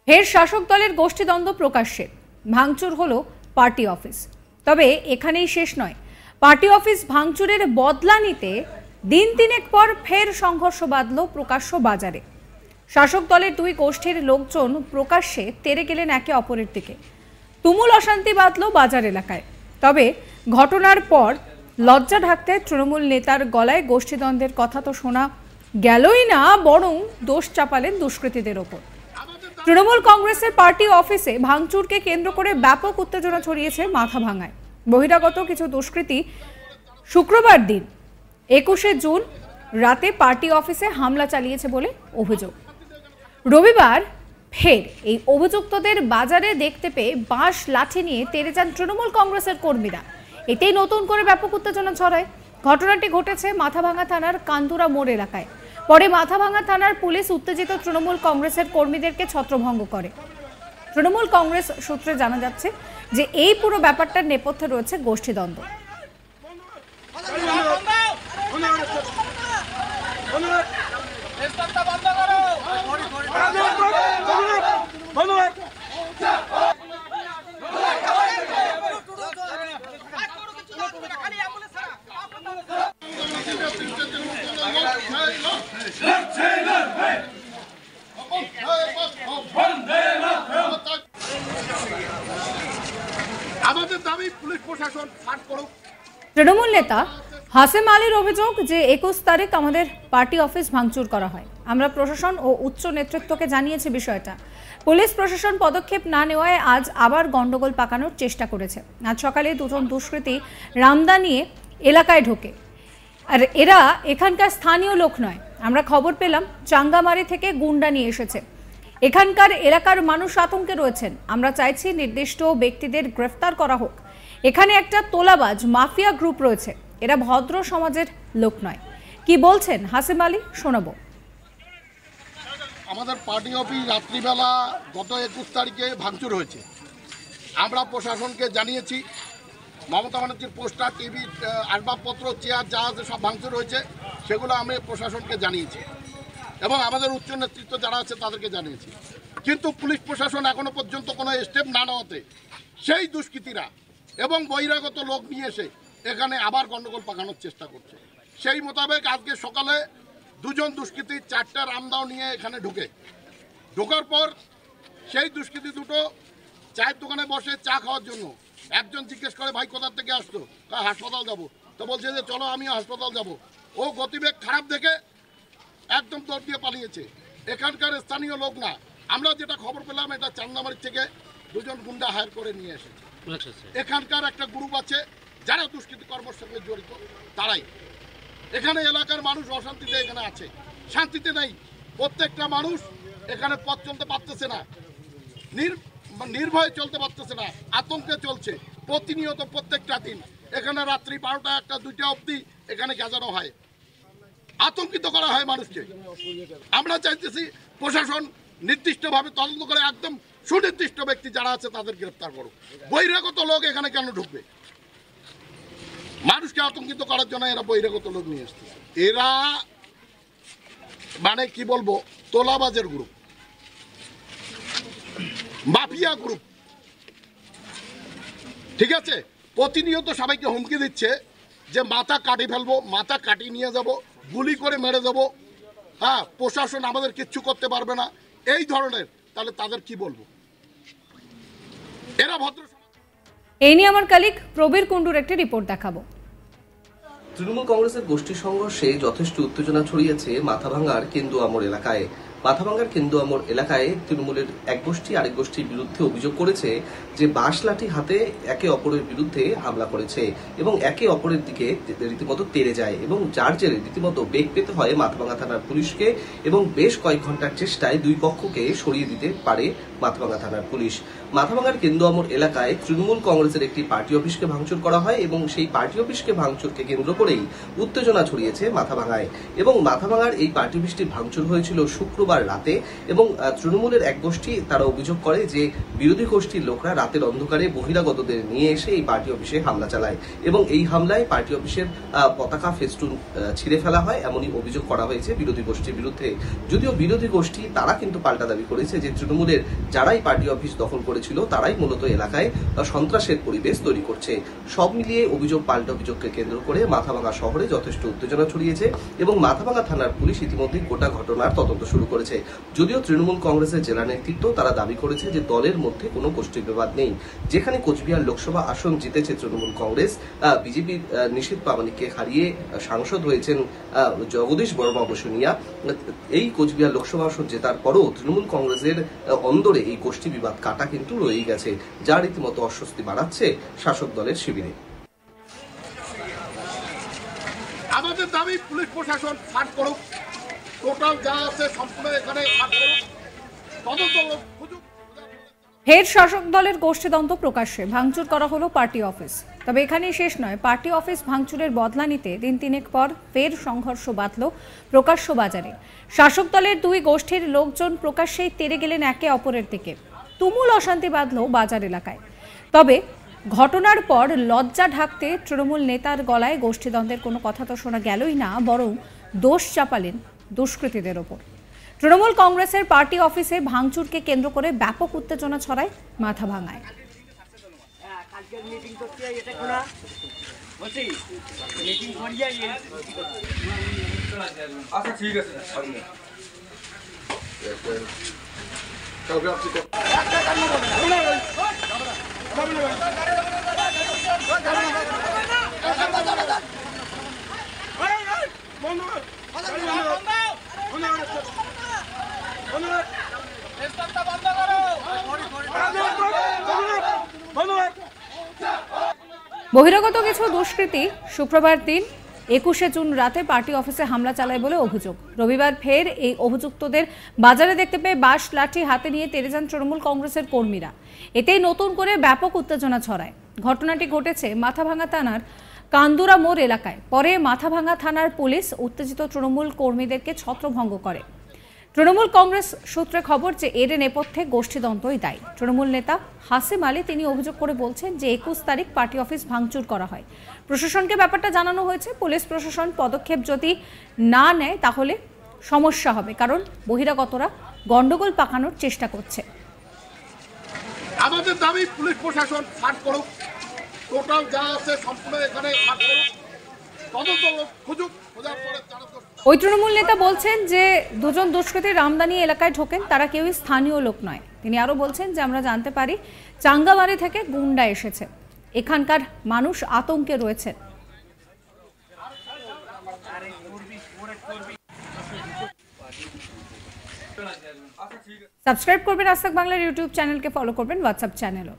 ফের শাসক দলের গোষ্ঠীদ্বন্দ্ব প্রকাশ্যে, ভাঙচুর হলো পার্টি অফিস। তবে এখানেই শেষ নয়, পার্টি অফিস ভাঙচুরের বদলা নিতে দিন তিনেক পর ফের সংঘর্ষ বাঁধল প্রকাশ্য বাজারে। শাসক দলের দুই গোষ্ঠীর লোকজন প্রকাশ্যে তেড়ে গেলেন একে অপরের দিকে, তুমুল অশান্তি বাঁধল বাজার এলাকায়। তবে ঘটনার পর লজ্জা ঢাকতে তৃণমূল নেতার গলায় গোষ্ঠীদ্বন্দ্বের কথা তো শোনা গেলই না, বরং দোষ চাপালেন দুষ্কৃতীদের ওপর। তৃণমূল কংগ্রেসের পার্টি অফিসে ভাঙচুরকে কেন্দ্র করে ব্যাপক উত্তেজনা ছড়িয়েছে মাথাভাঙায়। বহিরাগত কিছু দুষ্কৃতী শুক্রবার দিন 21শে জুন রাতে পার্টি অফিসে হামলা চালিয়েছে বলে অভিযোগ। রবিবার ফের এই অভিযুক্তদের বাজারে দেখতে পেয়ে বাঁশ লাঠি নিয়ে তেড়ে যান তৃণমূল কংগ্রেসের কর্মীরা। এতেই নতুন করে ব্যাপক উত্তেজনা ছড়ায়। ঘটনাটি ঘটেছে মাথাভাঙা থানার কান্দুরা মোড় এলাকায়। পরে মাথাভাঙা থানার পুলিশ উত্তেজিত তৃণমূল কংগ্রেসের কর্মীদেরকে ছত্রভঙ্গ করে। তৃণমূল কংগ্রেস সূত্রে জানা যাচ্ছে যে এই পুরো ব্যাপারটার নেপথ্যে রয়েছে গোষ্ঠীদ্বন্দ্ব। তৃণমূল নেতা হাসেম আলীর অভিযোগ যে 21 তারিখ আমাদের পার্টি অফিস ভাঙচুর করা হয়। আমরা প্রশাসন ও উচ্চ নেতৃত্বকে জানিয়েছি বিষয়টা। পুলিশ প্রশাসন পদক্ষেপ না নেওয়ায় আজ আবার গন্ডগোল পাকানোর চেষ্টা করেছে। আজ সকালে দুজন দুষ্কৃতী রামদা নিয়ে এলাকায় ঢোকে, আর এরা এখানকার স্থানীয় লোক নয়। আমরা খবর পেলাম চাঙ্গামারি থেকে গুন্ডা নিয়ে এসেছে। এখানকার এলাকার মানুষ আতঙ্কে রয়েছেন। আমরা চাইছি নির্দিষ্ট ব্যক্তিদের গ্রেফতার করা হোক। এখানে একটা তোলাবাজ মাফিয়া গ্রুপ রয়েছে, এরা ভদ্র সমাজের লোক নয়। কি বলছেন হাসেম আলী, শোনাবো। আমাদের পার্টি অফিস রাত্রিবেলা গত 21 তারিখে ভাঙচুর হয়েছে। আমরা প্রশাসনকে জানিয়েছি। মমতা ব্যানার্জির পোস্টার, টিভি, আসবাবপত্র, চেয়ার যা আছে সব ভাঙচুর হয়েছে, সেগুলো আমি প্রশাসনকে জানিয়েছি এবং আমাদের উচ্চ নেতৃত্ব যারা আছে তাদেরকে জানিয়েছি। কিন্তু পুলিশ প্রশাসন এখনো পর্যন্ত কোনো স্টেপ না নেওয়াতে সেই দুষ্কৃতীরা এবং বহিরাগত লোক নিয়ে এসে এখানে আবার গন্ডগোল পাকানোর চেষ্টা করছে। সেই মোতাবেক আজকে সকালে দুজন দুষ্কৃতী 4টা রামদাও নিয়ে এখানে ঢোকার পর সেই দুষ্কৃতী দুটো চায়ের দোকানে বসে চা খাওয়ার জন্য একজন জিজ্ঞেস করে, ভাই কোথা থেকে আসতো? হাসপাতাল যাব। তো বলছে যে চলো আমিও হাসপাতাল যাব। ও গতিবেগ খারাপ দেখে একদম দৌড় দিয়ে পালিয়েছে। এখানকার স্থানীয় লোক না। আমরা যেটা খবর পেলাম, এটা চান্দামারি থেকে দুজন গুন্ডা হায়ার করে নিয়ে এসেছে। এখানকার একটা গ্রুপ আছে যারা দুষ্কৃতি কর্মের সঙ্গে জড়িত, তারাই। এখানে এলাকার মানুষ অশান্তিতে এখানে আছে, শান্তিতে নেই। প্রত্যেকটা মানুষ এখানে পথ চলতে পারতেছে না, নির্ভয়ে চলতে পারতেছে না, আতঙ্কে চলছে। প্রতিনিয়ত প্রত্যেকটা দিন এখানে রাত্রি 12টা, 1টা, 2টা অবধি এখানে গাজানো হয়, আতঙ্কিত করা হয় মানুষকে। আমরা চাইতেছি প্রশাসন নির্দিষ্টভাবে তদন্ত করে একদম সুনির্দিষ্ট ব্যক্তি যারা আছে তাদের গ্রেফতার করুক। বহিরাগত লোক এখানে কেন ঢুকবে? মানুষকে আতঙ্কিত করার জন্য এরা বহিরাগত লোক নিয়ে আসছে। এরা মানে কি বলবো, তোলাবাজের গ্রুপ, মাফিয়া গ্রুপ, ঠিক আছে। প্রতিনিয়ত সবাইকে হুমকি দিচ্ছে যে মাথা কাটি ফেলবো, মাথা কাটি নিয়ে যাব, গুলি করে মেরে দেবো, হ্যাঁ, প্রশাসন আমাদের কিচ্ছু করতে পারবে না, এই ধরনের। তাহলে তাদের কি বলবো? এরা ভদ্র। এই নিয়ে আমার কালিক প্রবীর কুণ্ডুর একটি রিপোর্ট দেখাবো। তৃণমূল কংগ্রেসের গোষ্ঠী সংঘর্ষে যথেষ্ট উত্তেজনা ছড়িয়েছে মাথাভাঙার কেন্দুয়া মোড় এলাকায়। মাথাভাঙার কেন্দুয়া মোড় এলাকায় তৃণমূলের এক গোষ্ঠী আরেক গোষ্ঠীর বিরুদ্ধে অভিযোগ করেছে যে বাঁশ লাঠি হাতে একে অপরের বিরুদ্ধে হামলা করেছে এবং একে অপরের দিকে রীতিমতো তেড়ে যায় এবং যার জেরে রীতিমতো বেগ পেতে হয় মাথাভাঙা থানার পুলিশকে এবং বেশ কয়েক ঘন্টার চেষ্টায় দুই পক্ষকে সরিয়ে দিতে পারে মাথাভাঙা থানার পুলিশ। মাথাভাঙার কেন্দুয়া মোড় এলাকায় তৃণমূল কংগ্রেসের একটি পার্টি অফিসকে ভাঙচুর করা হয় এবং সেই পার্টি অফিসকে ভাঙচুরকে কেন্দ্র করেই উত্তেজনা ছড়িয়েছে মাথাভাঙায়। এবং মাথাভাঙার এই পার্টি অফিসটি ভাঙচুর হয়েছিল শুক্রবার মঙ্গলবার রাতে এবং তৃণমূলের এক গোষ্ঠী তারা অভিযোগ করে যে বিরোধী গোষ্ঠীর লোকরা রাতের অন্ধকারে বহিরাগতদের নিয়ে এসে এই পার্টি অফিসে হামলা চালায় এবং এই হামলায় পার্টি অফিসের পতাকা ফেস্টুন ছিঁড়ে ফেলা হয় এমনই অভিযোগ করা হয়েছে বিরোধী গোষ্ঠীর বিরুদ্ধে। যদিও বিরোধী গোষ্ঠী তারা কিন্তু পাল্টা দাবি করেছে যে তৃণমূলের যারাই পার্টি অফিস দখল করেছিল তারাই মূলত এলাকায় সন্ত্রাসের পরিবেশ তৈরি করছে। সব মিলিয়ে অভিযোগ পাল্টা অভিযোগকে কেন্দ্র করে মাথাভাঙা শহরে যথেষ্ট উত্তেজনা ছড়িয়েছে এবং মাথাভাঙা থানার পুলিশ ইতিমধ্যেই গোটা ঘটনার তদন্ত শুরু করেছে। যদিও তৃণমূল কংগ্রেসের জেলা নেতৃত্ব তারা দাবি করেছে যে দলের মধ্যে কোনো গোষ্ঠী বিবাদ নেই। যেখানে কোচবিহার লোকসভা আসন জিতেছে তৃণমূল কংগ্রেস, বিজেপির নিশীথ প্রামাণিককে হারিয়ে সাংসদ হয়েছেন জগদীশ বর্মা বসুনিয়া, এই কোচবিহার লোকসভা আসন জেতার পরও তৃণমূল কংগ্রেসের অন্দরে এই গোষ্ঠী বিবাদ কাটা কিন্তু রয়েই গেছে, যা রীতিমতো অস্বস্তি বাড়াচ্ছে শাসক দলের শিবিরে। আমাদের দাবি পুলিশ প্রশাসন সার্চ করুক, টোটাল যা আছে সম্পূর্ণ এখানে সার্চ করুক, তদন্ত খুঁজুক। ফের শাসক দলের গোষ্ঠীদ্বন্দ্ব প্রকাশ্যে, ভাঙচুর করা হলো পার্টি অফিস। তবে এখানেই শেষ নয়, পার্টি অফিস ভাঙচুরের বদলা নিতে দিন তিনেক পর ফের সংঘর্ষ বাঁধল প্রকাশ্য বাজারে। শাসক দলের দুই গোষ্ঠীর লোকজন প্রকাশ্যেই তেড়ে গেলেন একে অপরের দিকে, তুমুল অশান্তি বাঁধল বাজার এলাকায়। তবে ঘটনার পর লজ্জা ঢাকতে তৃণমূল নেতার গলায় গোষ্ঠীদ্বন্দ্বের কোনো কথা তো শোনা গেলই না, বরং দোষ চাপালেন দুষ্কৃতীদের ওপর। তৃণমূল কংগ্রেসের পার্টি অফিসে ভাঙচুরকে কেন্দ্র করে ব্যাপক উত্তেজনা ছড়ায় মাথাভাঙায়। বহিরাগত কিছু দুষ্কৃতী শুক্রবার দিন 21শে জুন রাতে পার্টি অফিসে হামলা চালায় বলে অভিযোগ। রবিবার ফের এই অভিযুক্তদের বাজারে দেখতে পেয়ে বাঁশ লাঠি হাতে নিয়ে তেড়ে যান তৃণমূল কংগ্রেসের কর্মীরা। এতেই নতুন করে ব্যাপক উত্তেজনা ছড়ায়। ঘটনাটি ঘটেছে মাথাভাঙা থানার কান্দুরা মোড় এলাকায়। পরে মাথাভাঙা থানার পুলিশ উত্তেজিত তৃণমূল কর্মীদেরকে ছত্রভঙ্গ করে। তৃণমূল কংগ্রেস সূত্রে খবর যে এর নেপথ্যে গোষ্ঠীদ্বন্দ্বই দায়ী। তৃণমূল নেতা হাসিম আলী তিনি অভিযোগ করে বলছেন যে 21 তারিখ পার্টি অফিস ভাঙচুর করা হয়। প্রশাসনকে ব্যাপারটা জানানো হয়েছে। পুলিশ প্রশাসন পদক্ষেপ যদি না নেয় তাহলে সমস্যা হবে, কারণ বহিরাগতরা গন্ডগোল পাকানোর চেষ্টা করছে। আমাদের দাবি পুলিশ প্রশাসন সার্চ করুক, টোটাল যা আছে সম্পূর্ণ এখানে সার্চ করুক, তদন্ত খুঁজুক। ওই তৃণমূল নেতা বলছেন যে দুজন দুষ্কৃতী রামদানি এলাকায় ঢোকেন, তারা কেউই স্থানীয় লোক নয়। তিনি আরো বলছেন যে আমরা জানতে পারি চাঙ্গাবাড়ি থেকে গুন্ডা এসেছে, এখানকার মানুষ আতঙ্কে রয়েছে। সাবস্ক্রাইব করবেন আজ তাক বাংলার ইউটিউব চ্যানেলকে, ফলো করবেন হোয়াটসঅ্যাপ চ্যানেলও।